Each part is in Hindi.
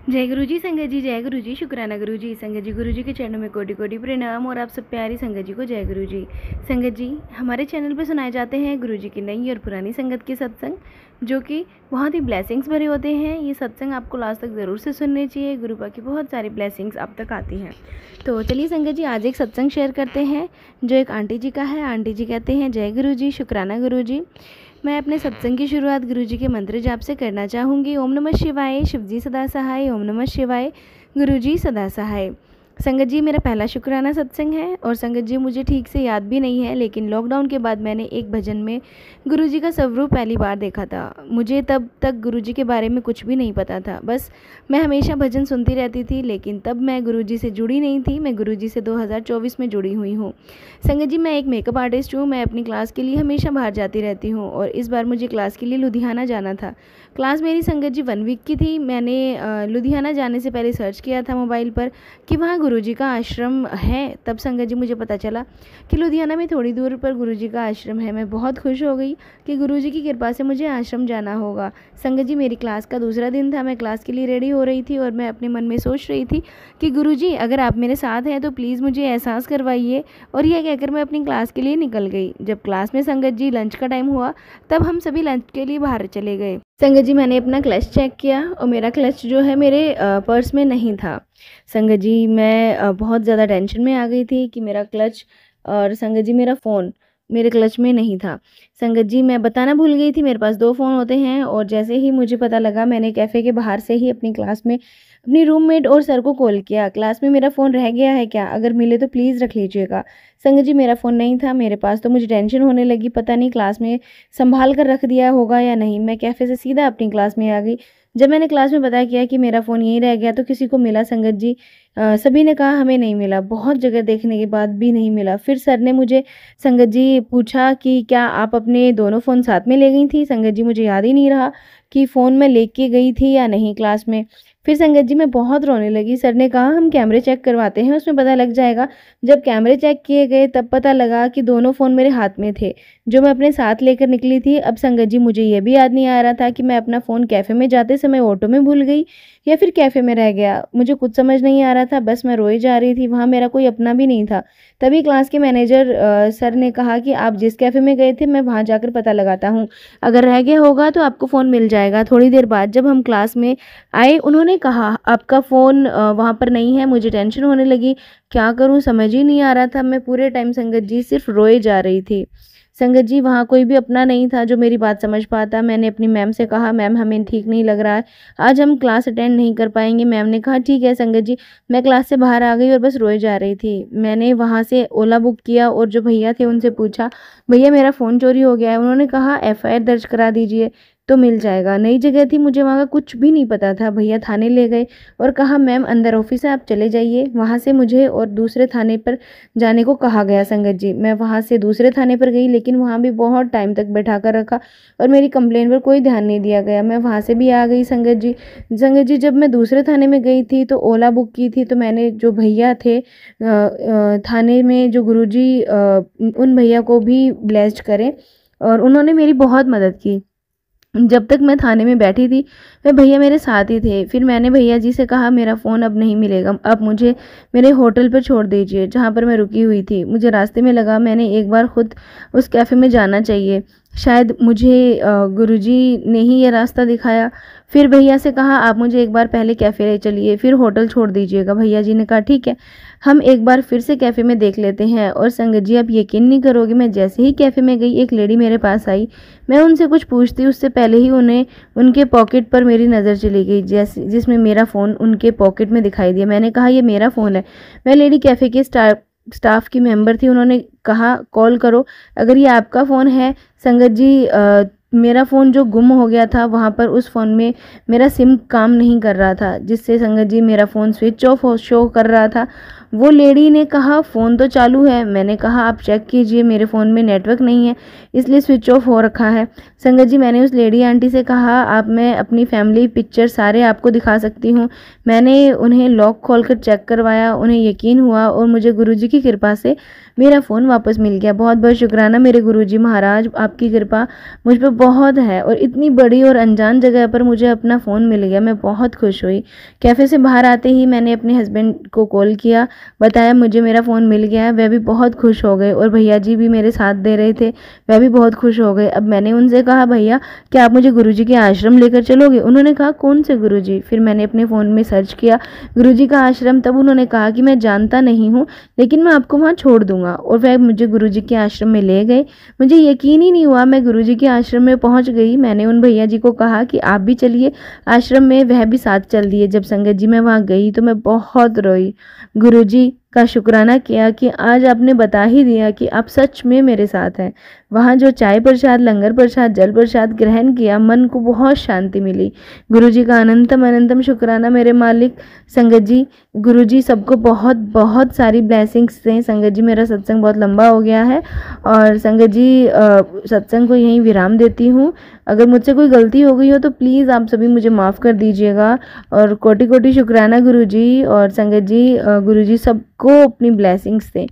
जय गुरु जी संगत जी, जय गुरु जी, शुक्राना गुरु जी। संगत जी, गुरु जी के चरणों में कोटि कोटि प्रणाम और आप सब प्यारी संगत जी को जय गुरु जी। संगत जी, हमारे चैनल पर सुनाए जाते हैं गुरु जी की नई और पुरानी संगत के सत्संग, जो कि बहुत ही ब्लेसिंग्स भरे होते हैं। ये सत्संग आपको लास्ट तक ज़रूर से सुनने चाहिए। गुरु पा की बहुत सारी ब्लेसिंग्स आप तक आती हैं। तो चलिए संगत जी, आज एक सत्संग शेयर करते हैं जो एक आंटी जी का है। आंटी जी कहते हैं, जय गुरु जी, शुक्राना गुरु जी। मैं अपने सत्संग की शुरुआत गुरु जी के मंत्र जाप से करना चाहूँगी। ओम नमः शिवाय, शिवजी सदा सहाय। ओम नमः शिवाय, गुरु जी सदा सहाय। संगत जी, मेरा पहला शुक्राना सत्संग है और संगत जी मुझे ठीक से याद भी नहीं है, लेकिन लॉकडाउन के बाद मैंने एक भजन में गुरु जी का स्वरूप पहली बार देखा था। मुझे तब तक गुरु जी के बारे में कुछ भी नहीं पता था। बस मैं हमेशा भजन सुनती रहती थी, लेकिन तब मैं गुरु जी से जुड़ी नहीं थी। मैं गुरु जी से 2024 में जुड़ी हुई हूँ। संगत जी, मैं एक मेकअप आर्टिस्ट हूँ। मैं अपनी क्लास के लिए हमेशा बाहर जाती रहती हूँ और इस बार मुझे क्लास के लिए लुधियाना जाना था। क्लास मेरी संगत जी 1 वीक की थी। मैंने लुधियाना जाने से पहले सर्च किया था मोबाइल पर कि वहाँ गुरुजी का आश्रम है। तब संगत जी मुझे पता चला कि लुधियाना में थोड़ी दूर पर गुरुजी का आश्रम है। मैं बहुत खुश हो गई कि गुरुजी की कृपा से मुझे आश्रम जाना होगा। संगत जी, मेरी क्लास का दूसरा दिन था। मैं क्लास के लिए रेडी हो रही थी और मैं अपने मन में सोच रही थी कि गुरुजी, अगर आप मेरे साथ हैं तो प्लीज़ मुझे एहसास करवाइए। और यह कहकर मैं अपनी क्लास के लिए निकल गई। जब क्लास में संगत जी लंच का टाइम हुआ, तब हम सभी लंच के लिए बाहर चले गए। संगत जी, मैंने अपना क्लच चेक किया और मेरा क्लच जो है मेरे पर्स में नहीं था। संगत जी, मैं बहुत ज़्यादा टेंशन में आ गई थी कि मेरा क्लच और संगत जी मेरा फ़ोन मेरे क्लच में नहीं था। संगत जी, मैं बताना भूल गई थी, मेरे पास 2 फ़ोन होते हैं और जैसे ही मुझे पता लगा, मैंने कैफ़े के बाहर से ही अपनी क्लास में अपनी रूममेट और सर को कॉल किया। क्लास में मेरा फ़ोन रह गया है क्या? अगर मिले तो प्लीज़ रख लीजिएगा। संगत जी, मेरा फ़ोन नहीं था मेरे पास, तो मुझे टेंशन होने लगी, पता नहीं क्लास में संभाल कर रख दिया होगा या नहीं। मैं कैफ़े से सीधा अपनी क्लास में आ गई। जब मैंने क्लास में पता किया कि मेरा फ़ोन यहीं रह गया, तो किसी को मिला संगत जी? सभी ने कहा हमें नहीं मिला। बहुत जगह देखने के बाद भी नहीं मिला। फिर सर ने मुझे संगत जी पूछा कि क्या आप अपने दोनों फ़ोन साथ में ले गई थी? संगत जी, मुझे याद ही नहीं रहा कि फ़ोन मैं लेके गई थी या नहीं क्लास में। फिर संगत जी मैं बहुत रोने लगी। सर ने कहा हम कैमरे चेक करवाते हैं, उसमें पता लग जाएगा। जब कैमरे चेक किए गए तब पता लगा कि दोनों फ़ोन मेरे हाथ में थे, जो मैं अपने साथ लेकर निकली थी। अब संगत जी, मुझे ये भी याद नहीं आ रहा था कि मैं अपना फ़ोन कैफ़े में जाते समय ऑटो में भूल गई या फिर कैफ़े में रह गया। मुझे कुछ समझ नहीं आ रहा था, बस मैं रोए जा रही थी। वहाँ मेरा कोई अपना भी नहीं था। तभी क्लास के मैनेजर सर ने कहा कि आप जिस कैफ़े में गए थे, मैं वहाँ जाकर पता लगाता हूँ। अगर रह गया होगा तो आपको फ़ोन मिल जाएगा। थोड़ी देर बाद जब हम क्लास में आए, उन्होंने कहा आपका फ़ोन वहाँ पर नहीं है। मुझे टेंशन होने लगी, क्या करूँ समझ ही नहीं आ रहा था। मैं पूरे टाइम संगत जी सिर्फ रोए जा रही थी। संगत जी, वहाँ कोई भी अपना नहीं था जो मेरी बात समझ पाता। मैंने अपनी मैम से कहा, मैम हमें ठीक नहीं लग रहा है, आज हम क्लास अटेंड नहीं कर पाएंगे। मैम ने कहा ठीक है संगत जी। मैं क्लास से बाहर आ गई और बस रोए जा रही थी। मैंने वहाँ से ओला बुक किया और जो भैया थे उनसे पूछा, भैया मेरा फ़ोन चोरी हो गया है। उन्होंने कहा एफआईआर दर्ज करा दीजिए तो मिल जाएगा। नई जगह थी, मुझे वहाँ का कुछ भी नहीं पता था। भैया थाने ले गए और कहा मैम अंदर ऑफिस है, आप चले जाइए। वहाँ से मुझे और दूसरे थाने पर जाने को कहा गया। संगत जी, मैं वहाँ से दूसरे थाने पर गई, लेकिन वहाँ भी बहुत टाइम तक बैठा कर रखा और मेरी कंप्लेंट पर कोई ध्यान नहीं दिया गया। मैं वहाँ से भी आ गई। संगत जी, जब मैं दूसरे थाने में गई थी तो ओला बुक की थी, तो मैंने जो भैया थे थाने में, जो गुरुजी, उन भैया को भी ब्लेस्ड करें और उन्होंने मेरी बहुत मदद की। जब तक मैं थाने में बैठी थी, वे भैया मेरे साथ ही थे। फिर मैंने भैया जी से कहा मेरा फ़ोन अब नहीं मिलेगा, आप मुझे मेरे होटल पर छोड़ दीजिए जहाँ पर मैं रुकी हुई थी। मुझे रास्ते में लगा मैंने एक बार खुद उस कैफ़े में जाना चाहिए, शायद मुझे गुरुजी ने ही ये रास्ता दिखाया। फिर भैया से कहा आप मुझे एक बार पहले कैफ़े ले चलिए, फिर होटल छोड़ दीजिएगा। भैया जी ने कहा ठीक है, हम एक बार फिर से कैफ़े में देख लेते हैं। और संगत जी, आप यकीन नहीं करोगे, मैं जैसे ही कैफ़े में गई, एक लेडी मेरे पास आई। मैं उनसे कुछ पूछती उससे पहले ही उन्हें उनके पॉकेट पर मेरी नज़र चली गई, जैसे जिसमें मेरा फ़ोन उनके पॉकेट में दिखाई दिया। मैंने कहा ये मेरा फ़ोन है। वह लेडी कैफ़े के स्टाफ की मेंबर थी। उन्होंने कहा कॉल करो अगर ये आपका फ़ोन है। संगत जी, मेरा फ़ोन जो गुम हो गया था, वहाँ पर उस फ़ोन में मेरा सिम काम नहीं कर रहा था, जिससे संगत जी मेरा फ़ोन स्विच ऑफ शो कर रहा था वो लेडी ने कहा फ़ोन तो चालू है। मैंने कहा आप चेक कीजिए, मेरे फ़ोन में नेटवर्क नहीं है इसलिए स्विच ऑफ हो रखा है। संगत जी, मैंने उस लेडी आंटी से कहा आप मैं अपनी फैमिली पिक्चर सारे आपको दिखा सकती हूँ। मैंने उन्हें लॉक खोलकर चेक करवाया, उन्हें यकीन हुआ और मुझे गुरुजी की कृपा से मेरा फ़ोन वापस मिल गया। बहुत बहुत शुक्राना मेरे गुरुजी महाराज, आपकी कृपा मुझ पर बहुत है और इतनी बड़ी और अनजान जगह पर मुझे अपना फ़ोन मिल गया। मैं बहुत खुश हुई। कैफ़े से बाहर आते ही मैंने अपने हस्बैंड को कॉल किया, बताया मुझे मेरा फ़ोन मिल गया। वह भी बहुत खुश हो गए और भैया जी भी मेरे साथ दे रहे थे, वह भी बहुत खुश हो गए। अब मैंने उनसे कहा भैया क्या आप मुझे गुरुजी के आश्रम लेकर चलोगे? उन्होंने कहा कौन से गुरुजी? फिर मैंने अपने फ़ोन में सर्च किया गुरुजी का आश्रम। तब उन्होंने कहा कि मैं जानता नहीं हूँ लेकिन मैं आपको वहाँ छोड़ दूंगा, और वह मुझे गुरुजी के आश्रम में ले गए। मुझे यकीन ही नहीं हुआ मैं गुरुजी के आश्रम में पहुँच गई। मैंने उन भैया जी को कहा कि आप भी चलिए आश्रम में, वह भी साथ चल दिए। जब संगत जी मैं वहाँ गई तो मैं बहुत रोई, गुरुजी का शुक्राना किया कि आज आपने बता ही दिया कि आप सच में मेरे साथ हैं। वहाँ जो चाय प्रसाद, लंगर प्रसाद, जल प्रसाद ग्रहण किया, मन को बहुत शांति मिली। गुरुजी का अनंतम अनंतम शुक्राना मेरे मालिक। संगत जी, गुरुजी सबको बहुत बहुत सारी ब्लेसिंग्स दें। संगत जी, मेरा सत्संग बहुत लंबा हो गया है और संगत जी सत्संग को यहीं विराम देती हूँ। अगर मुझसे कोई गलती हो गई हो तो प्लीज़ आप सभी मुझे माफ़ कर दीजिएगा और कोटि कोटि शुक्राना गुरुजी। और संगत जी, गुरुजी सबको अपनी ब्लेसिंग्स दें।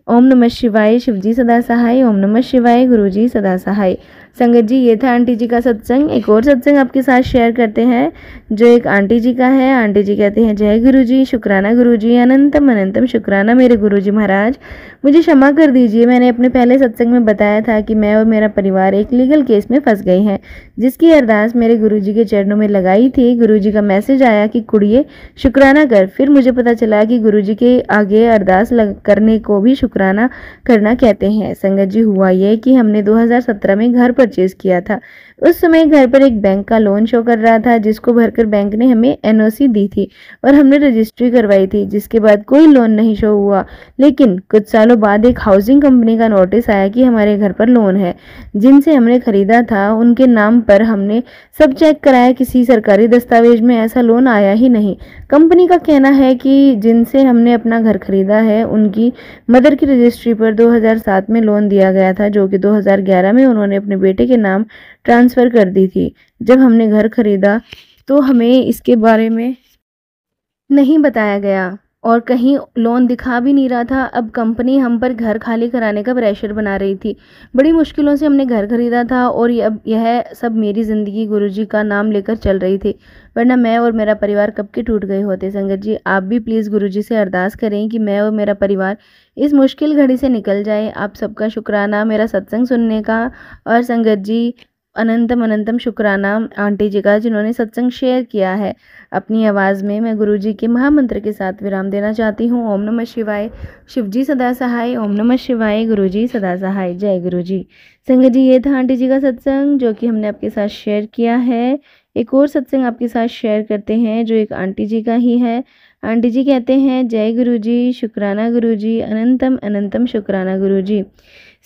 ओम नमः शिवाय, शिवजी सदा सहाय। ओम नमः शिवाय, गुरुजी सदा सहाय। संगत जी, ये था आंटी जी का सत्संग। एक और सत्संग आपके साथ शेयर करते हैं जो एक आंटी जी का है। आंटी जी कहते हैं जय गुरुजी, शुक्राना गुरुजी, अनंतम अनंतम शुक्राना मेरे गुरुजी महाराज। मुझे क्षमा कर दीजिए, मैंने अपने पहले सत्संग में बताया था कि मैं और मेरा परिवार एक लीगल केस में फंस गए हैं, जिसकी अरदास मेरे गुरुजी के चरणों में लगाई थी। गुरुजी का मैसेज आया कि कुड़िए शुक्राना कर। फिर मुझे पता चला कि गुरुजी के आगे अरदास करने को भी शुक्राना करना कहते हैं। संगत जी, हुआ ये कि हमने 2017 में घर परचेज किया था। उस समय घर पर एक बैंक का लोन शो कर रहा था, जिसको भरकर बैंक ने हमें एनओसी दी थी और हमने रजिस्ट्री करवाई थी, जिसके बाद कोई लोन नहीं शो हुआ। लेकिन कुछ सालों बाद एक हाउसिंग कंपनी का नोटिस आया कि हमारे घर पर लोन है। जिनसे हमने खरीदा था उनके नाम पर हमने सब चेक कराया, किसी सरकारी दस्तावेज में ऐसा लोन आया ही नहीं। कंपनी का कहना है कि जिनसे हमने अपना घर खरीदा है उनकी मदर की रजिस्ट्री पर 2007 में लोन दिया गया था, जो कि 2011 में उन्होंने अपने बेटे के नाम ट्रांसफ़र कर दी थी। जब हमने घर खरीदा तो हमें इसके बारे में नहीं बताया गया और कहीं लोन दिखा भी नहीं रहा था। अब कंपनी हम पर घर खाली कराने का प्रेशर बना रही थी। बड़ी मुश्किलों से हमने घर खरीदा था और अब यह सब मेरी ज़िंदगी गुरुजी का नाम लेकर चल रही थी, वरना मैं और मेरा परिवार कब के टूट गए होते। संगत जी, आप भी प्लीज़ गुरुजी से अरदास करें कि मैं और मेरा परिवार इस मुश्किल घड़ी से निकल जाए। आप सबका शुक्राना मेरा सत्संग सुनने का। और संगत जी, अनंतम अनंतम शुक्राना आंटी जी का जिन्होंने सत्संग शेयर किया है अपनी आवाज़ में। मैं गुरुजी के महामंत्र के साथ विराम देना चाहती हूँ। ओम नमः शिवाय, शिवजी सदा सहाय। ओम नमः शिवाय, गुरुजी सदा सहाय। जय गुरुजी। संगत जी, ये था आंटी जी का सत्संग जो कि हमने आपके साथ शेयर किया है। एक और सत्संग आपके साथ शेयर करते हैं जो एक आंटी जी का ही है। आंटी जी कहते हैं जय गुरुजी, शुक्राना गुरुजी, अनंतम अनंतम शुक्राना गुरुजी।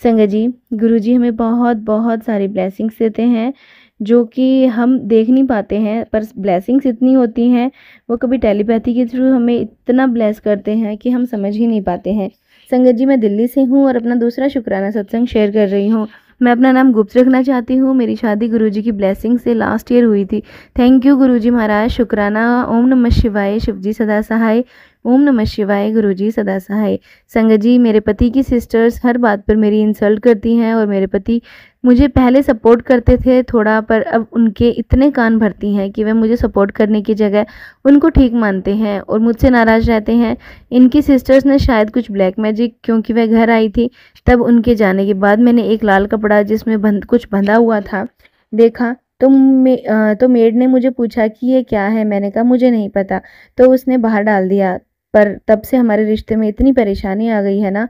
संगत जी, गुरुजी हमें बहुत बहुत सारी ब्लेसिंग्स देते हैं जो कि हम देख नहीं पाते हैं, पर ब्लेसिंग्स इतनी होती हैं, वो कभी टेलीपैथी के थ्रू हमें इतना ब्लेस करते हैं कि हम समझ ही नहीं पाते हैं। संगत जी, मैं दिल्ली से हूँ और अपना दूसरा शुक्राना सत्संग शेयर कर रही हूँ। मैं अपना नाम गुप्त रखना चाहती हूँ। मेरी शादी गुरुजी की ब्लेसिंग से लास्ट ईयर हुई थी। थैंक यू गुरुजी महाराज, शुक्राना। ओम नमः शिवाय, शिवजी सदा सहाय। ओम नमः शिवाय, गुरुजी सदा सहाय। संगत जी, मेरे पति की सिस्टर्स हर बात पर मेरी इंसल्ट करती हैं और मेरे पति मुझे पहले सपोर्ट करते थे थोड़ा, पर अब उनके इतने कान भरती हैं कि वह मुझे सपोर्ट करने की जगह उनको ठीक मानते हैं और मुझसे नाराज़ रहते हैं। इनकी सिस्टर्स ने शायद कुछ ब्लैक मैजिक, क्योंकि वह घर आई थी तब उनके जाने के बाद मैंने एक लाल कपड़ा जिसमें कुछ बंधा हुआ था देखा तो मेड ने मुझे पूछा कि ये क्या है। मैंने कहा मुझे नहीं पता, तो उसने बाहर डाल दिया। पर तब से हमारे रिश्ते में इतनी परेशानी आ गई है ना,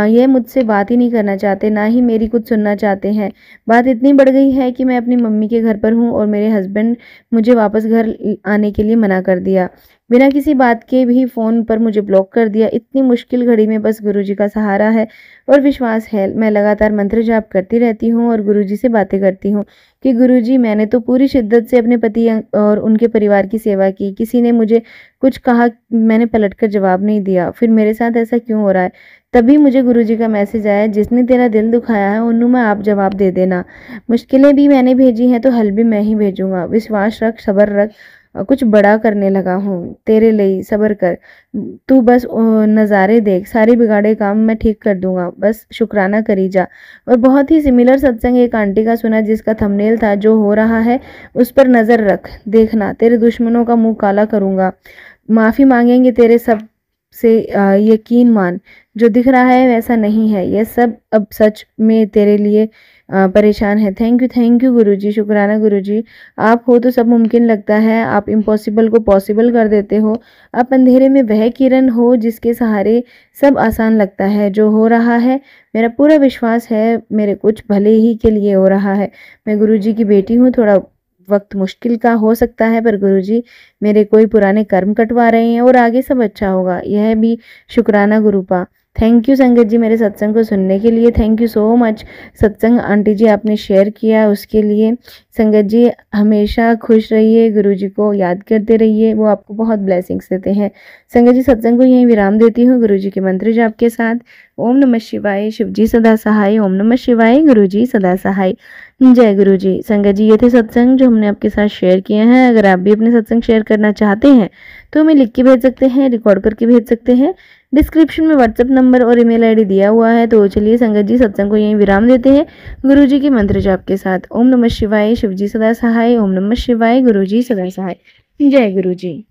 ये मुझसे बात ही नहीं करना चाहते, ना ही मेरी कुछ सुनना चाहते हैं। बात इतनी बढ़ गई है कि मैं अपनी मम्मी के घर पर हूँ और मेरे हस्बैंड मुझे वापस घर आने के लिए मना कर दिया। बिना किसी बात के भी फ़ोन पर मुझे ब्लॉक कर दिया। इतनी मुश्किल घड़ी में बस गुरुजी का सहारा है और विश्वास है। मैं लगातार मंत्र जाप करती रहती हूँ और गुरुजी से बातें करती हूँ कि गुरुजी, मैंने तो पूरी शिद्दत से अपने पति और उनके परिवार की सेवा की। किसी ने मुझे कुछ कहा, मैंने पलटकर जवाब नहीं दिया। फिर मेरे साथ ऐसा क्यों हो रहा है? तभी मुझे गुरुजी का मैसेज आया, जिसने तेरा दिल दुखाया है उन्हें में आप जवाब दे देना। मुश्किलें भी मैंने भेजी हैं तो हल भी मैं ही भेजूंगा। विश्वास रख, सब्र रख। कुछ बड़ा करने लगा हूँ तेरे लिए, सब्र कर। तू बस नज़ारे देख, सारे बिगाड़े काम मैं ठीक कर दूंगा, बस शुक्राना करी जा। और बहुत ही सिमिलर सत्संग एक आंटी का सुना, जिसका थंबनेल था, जो हो रहा है उस पर नज़र रख, देखना तेरे दुश्मनों का मुंह काला करूंगा। माफ़ी मांगेंगे तेरे सब से, यकीन मान, जो दिख रहा है वैसा नहीं है, यह सब अब सच में तेरे लिए परेशान है। थैंक यू गुरुजी, शुक्राना गुरुजी। आप हो तो सब मुमकिन लगता है, आप इम्पॉसिबल को पॉसिबल कर देते हो। आप अंधेरे में वह किरण हो जिसके सहारे सब आसान लगता है। जो हो रहा है मेरा पूरा विश्वास है मेरे कुछ भले ही के लिए हो रहा है। मैं गुरुजी की बेटी हूँ, थोड़ा वक्त मुश्किल का हो सकता है, पर गुरुजी मेरे कोई पुराने कर्म कटवा रहे हैं और आगे सब अच्छा होगा। यह भी शुक्राना गुरुपा। थैंक यू संगत जी मेरे सत्संग को सुनने के लिए। Thank you so much. सत्संग आंटी जी आपने शेयर किया उसके लिए। संगत जी हमेशा खुश रहिए, गुरुजी को याद करते रहिए, वो आपको बहुत ब्लेसिंग्स देते हैं। संगत जी सत्संग को यहीं विराम देती हूँ गुरुजी के मंत्र जाप के साथ। ओम नमः शिवाय, शिवजी सदा सहाय। ओम नमः शिवाय, गुरुजी सदा सहाय। जय गुरु जी। संगत जी ये थे सत्संग जो हमने आपके साथ शेयर किए हैं। अगर आप भी अपने सत्संग शेयर करना चाहते हैं तो हमें लिख के भेज सकते हैं, रिकॉर्ड करके भेज सकते हैं। डिस्क्रिप्शन में व्हाट्सएप नंबर और ईमेल आईडी दिया हुआ है। तो चलिए संगत जी सत्संग को यहीं विराम देते हैं गुरु जी के मंत्र जाप के साथ। ओम नमः शिवाय, शिवजी सदा सहाय। ओम नमः शिवाय, गुरु जी सदा सहाय। जय गुरु जी।